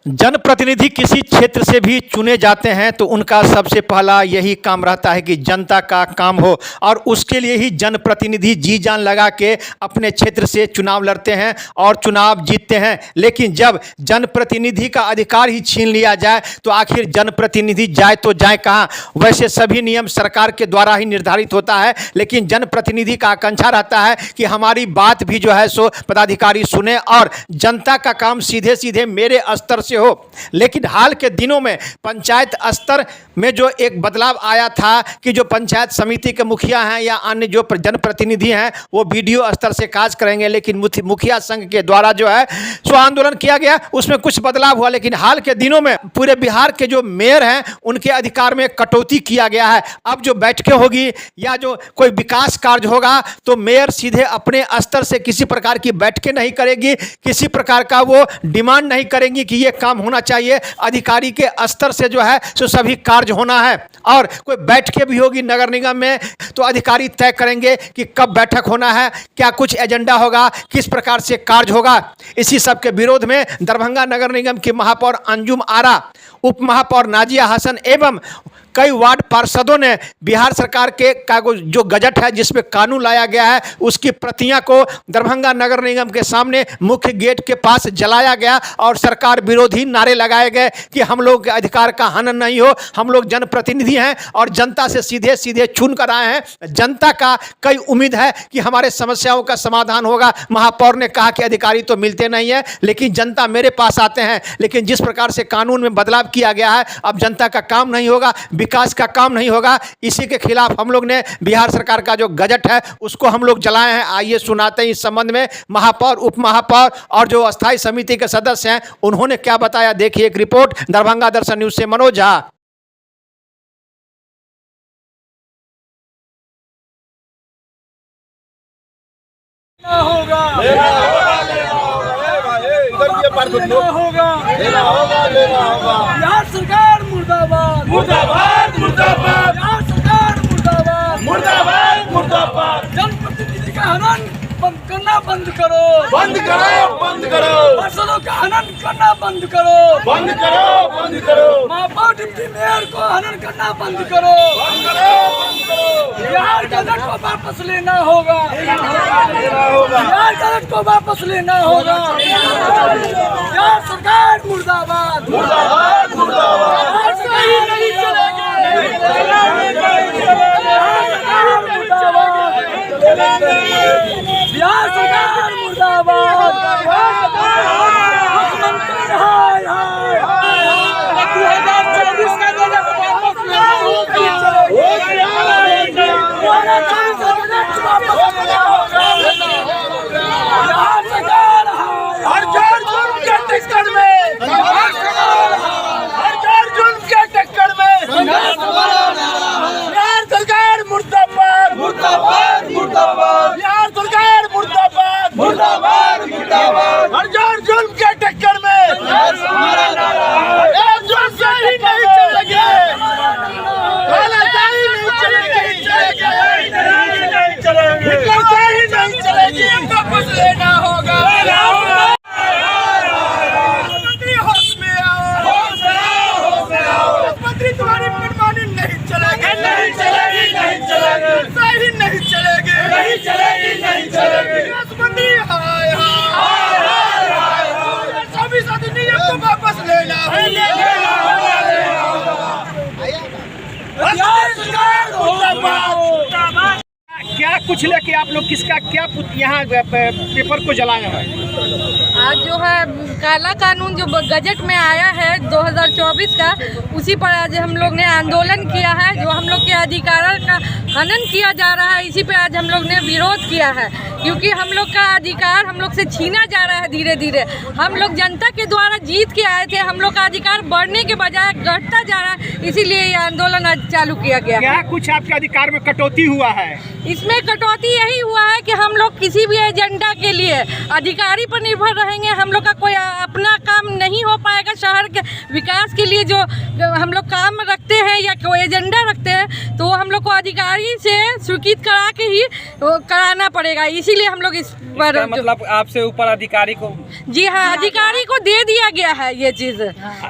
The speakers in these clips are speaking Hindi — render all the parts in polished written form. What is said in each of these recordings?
जनप्रतिनिधि किसी क्षेत्र से भी चुने जाते हैं तो उनका सबसे पहला यही काम रहता है कि जनता का काम हो, और उसके लिए ही जनप्रतिनिधि जी जान लगा के अपने क्षेत्र से चुनाव लड़ते हैं और चुनाव जीतते हैं। लेकिन जब जनप्रतिनिधि का अधिकार ही छीन लिया जाए तो आखिर जनप्रतिनिधि जाए तो जाए कहाँ। वैसे सभी नियम सरकार के द्वारा ही निर्धारित होता है, लेकिन जनप्रतिनिधि का आकांक्षा रहता है कि हमारी बात भी जो है सो पदाधिकारी सुने और जनता का काम सीधे सीधे मेरे स्तर से हो। लेकिन हाल के दिनों में पंचायत स्तर में जो एक बदलाव आया था कि जो पंचायत समिति के मुखिया हैं या अन्य जो जनप्रतिनिधि हैं वो वीडियो स्तर से काज करेंगे, लेकिन मुखिया संघ के द्वारा जो है सो आंदोलन किया गया, उसमें कुछ बदलाव हुआ। लेकिन हाल के दिनों में पूरे बिहार के जो मेयर हैं उनके अधिकार में कटौती किया गया है। अब जो बैठकें होगी या जो कोई विकास कार्य होगा तो मेयर सीधे अपने स्तर से किसी प्रकार की बैठकें नहीं करेगी, किसी प्रकार का वो डिमांड नहीं करेंगी कि ये काम होना चाहिए। अधिकारी के स्तर से जो है सो सभी कार्य होना है, और कोई बैठकें भी होगी नगर निगम में तो अधिकारी तय करेंगे कि कब बैठक होना है, क्या कुछ एजेंडा होगा, किस प्रकार से कार्य होगा। इसी सब के विरोध में दरभंगा नगर निगम की महापौर अंजुम आरा, उप महापौर नाजिया हसन एवं कई वार्ड पार्षदों ने बिहार सरकार के जो गजट है जिसमें कानून लाया गया है उसकी प्रतियां को दरभंगा नगर निगम के सामने मुख्य गेट के पास जलाया गया और सरकार विरोधी नारे लगाए गए कि हम लोग के अधिकार का हनन नहीं हो, हम लोग जनप्रतिनिधि हैं और जनता से सीधे सीधे चुन कर आए हैं। जनता का कई उम्मीद है कि हमारे समस्याओं का समाधान होगा। महापौर ने कहा कि अधिकारी तो मिलते नहीं है लेकिन जनता मेरे पास आते हैं, लेकिन जिस प्रकार से कानून में बदलाव किया गया है अब जनता का काम नहीं होगा, विकास का काम नहीं होगा। इसी के खिलाफ हम लोग ने बिहार सरकार का जो गजट है उसको हम लोग जलाए हैं। आइए सुनाते हैं इस संबंध में महापौर, उप महापौर और जो अस्थायी समिति के सदस्य हैं उन्होंने क्या बताया। देखिए एक रिपोर्ट दरभंगा दर्शन न्यूज से मनोज झा। बिहार सरकार मुर्दाबाद, मुर्दाबाद, मुर्दाबाद। बिहार सरकार मुर्दाबाद, मुर्दाबाद, मुर्दाबाद। जनप्रतिनिधि का हनन करना बंद करो, बंद करो, बंद करो। पार्षदों का हनन करना बंद करो, बंद करो, बंद करो। महापौर डिप्टी मेयर को हनन करना बंद करो, बंद करो, बंद करो। बिहार गजट को वापस लेना होगा, बिहार गजट को वापस लेना होगा। बिहार सरकार मुर्दाबाद, मुर्दाबाद, मुर्दाबाद। सही नहीं चलेगी, बिहार सरकार मुर्दाबाद। मुख्यमंत्री हाय हाय हाय। 2024 का बजट वापस लेना होगा, बिहार सरकार हर जोर जुल्म के टक्कर में, हर जोर जुल्म के टक्कर में बिहार सरकार मुर्दाबाद, मुर्दाबाद, मुर्दाबाद। बिहार सरकार मुर्दाबाद, मुर्दाबाद, मुर्दाबाद। हर जोर जुल्म के टक्कर में एक जुल्म से ही नहीं चलेगी, तानाशाही नहीं चलेगी, नहीं चलेगी, हिटलरशाही नहीं चलेगी। वापस लेना होगा। मुख्यमंत्री होश में आओ, होश में आओ, होश में आओ। मुख्यमंत्री तुम्हारी मनमानी नहीं चलेगी, नहीं चलेगी, नहीं चलेगी, सही नहीं चलेगी, नहीं चलेगी, नहीं चलेगी। मुख्यमंत्री हाय हाय हाय हाय। 24 अधिनियम को वापस लेना होगा। बिहार सरकार मुर्दाबाद। क्या कुछ लेके आप लोग किसका क्या यहाँ पेपर को जलाया है? आज जो है काला कानून जो गजट में आया है 2024 का, उसी पर आज हम लोग ने आंदोलन किया है। जो हम लोग के अधिकारों का हनन किया जा रहा है इसी पे आज हम लोग ने विरोध किया है, क्योंकि हम लोग का अधिकार हम लोग से छीना जा रहा है धीरे धीरे। हम लोग जनता के द्वारा जीत के आए थे, हम लोग का अधिकार बढ़ने के बजाय घटता जा रहा है, इसीलिए ये आंदोलन आज चालू किया गया। क्या कुछ आपके अधिकार में कटौती हुआ है? इसमें कटौती यही हुआ है कि हम लोग किसी भी एजेंडा के लिए अधिकारी पर निर्भर रहेंगे। हम लोग का कोई अपना काम नहीं हो पाएगा शहर विकास के लिए जो हम लोग काम रखते हैं या कोई एजेंडा रखते हैं, तो वो हम लोग को अधिकारी से स्वीकृत करा के ही कराना पड़ेगा। इसीलिए हम लोग इस पर मतलब आपसे ऊपर अधिकारी को, जी हाँ, अधिकारी को दे दिया गया है ये चीज़,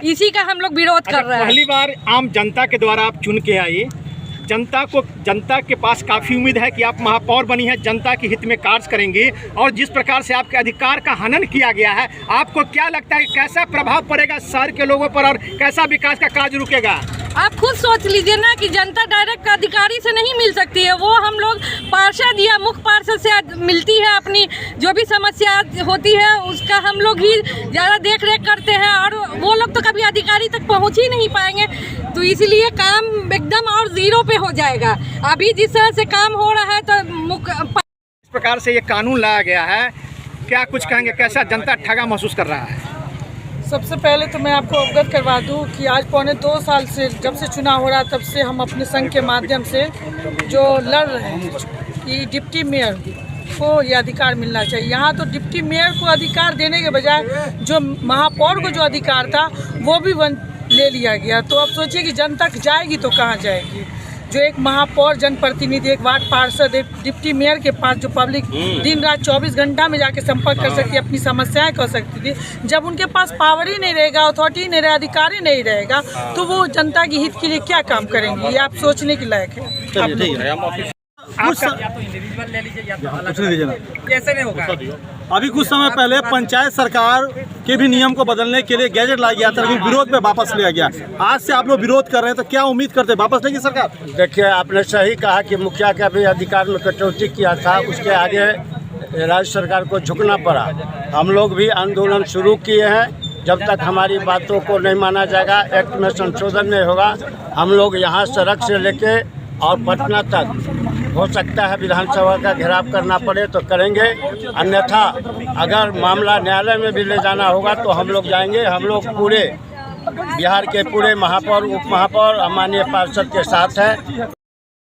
इसी का हम लोग विरोध कर रहे हैं। पहली बार आम जनता के द्वारा आप चुन के आए, जनता के पास काफ़ी उम्मीद है कि आप महापौर बनी है, जनता के हित में कार्य करेंगे, और जिस प्रकार से आपके अधिकार का हनन किया गया है, आपको क्या लगता है कि कैसा प्रभाव पड़ेगा शहर के लोगों पर और कैसा विकास का कार्य रुकेगा? आप खुद सोच लीजिए ना कि जनता डायरेक्ट अधिकारी से नहीं मिल सकती है, वो हम लोग पार्षद या मुख्य पार्षद से मिलती है। अपनी जो भी समस्या होती है उसका हम लोग ही ज़्यादा देख रेख करते हैं, और वो लोग तो कभी अधिकारी तक पहुंच ही नहीं पाएंगे। तो इसीलिए काम एकदम और जीरो पे हो जाएगा। अभी जिस तरह से काम हो रहा है तो इस प्रकार से ये कानून लाया गया है, क्या कुछ कहेंगे, कैसा जनता ठगा महसूस कर रहा है? सबसे पहले तो मैं आपको अवगत करवा दूं कि आज पौने 2 साल से जब से चुनाव हो रहा तब से हम अपने संघ के माध्यम से जो लड़ रहे हैं कि डिप्टी मेयर को ये अधिकार मिलना चाहिए। यहाँ तो डिप्टी मेयर को अधिकार देने के बजाय जो महापौर को जो अधिकार था वो भी ले लिया गया। तो अब सोचिए कि जनता जाएगी तो कहाँ जाएगी। जो एक महापौर, जनप्रतिनिधि, एक वार्ड पार्षद, एक डिप्टी मेयर के पास जो पब्लिक दिन रात 24 घंटा में जाके संपर्क कर सकती है, अपनी समस्याएं कर सकती थी, जब उनके पास पावर ही नहीं रहेगा, अथॉरिटी नहीं रहेगा, अधिकार ही नहीं रहेगा, तो वो जनता के हित के लिए क्या काम करेंगे? ये आप सोचने के लायक है। इंडिविजुअल ले लीजिए या तो अलग, ऐसे नहीं होगा। अभी कुछ समय पहले पंचायत सरकार के भी नियम को बदलने के लिए गैजेट लाया गया था, लेकिन विरोध में वापस लिया गया। आज से आप लोग विरोध कर रहे हैं, तो क्या उम्मीद करते हैं वापस लेगी सरकार? देखिए, आपने सही कहा कि मुखिया का भी अधिकार में कटौती किया था, उसके आगे राज्य सरकार को झुकना पड़ा। हम लोग भी आंदोलन शुरू किए हैं। जब तक हमारी बातों को नहीं माना जाएगा, एक्ट में संशोधन नहीं होगा, हम लोग यहाँ सड़क से लेके और पटना तक हो सकता है विधानसभा का घेराव करना पड़े तो करेंगे, अन्यथा अगर मामला न्यायालय में भी ले जाना होगा तो हम लोग जाएंगे। हम लोग पूरे बिहार के पूरे महापौर, उप महापौर, माननीय पार्षद के साथ हैं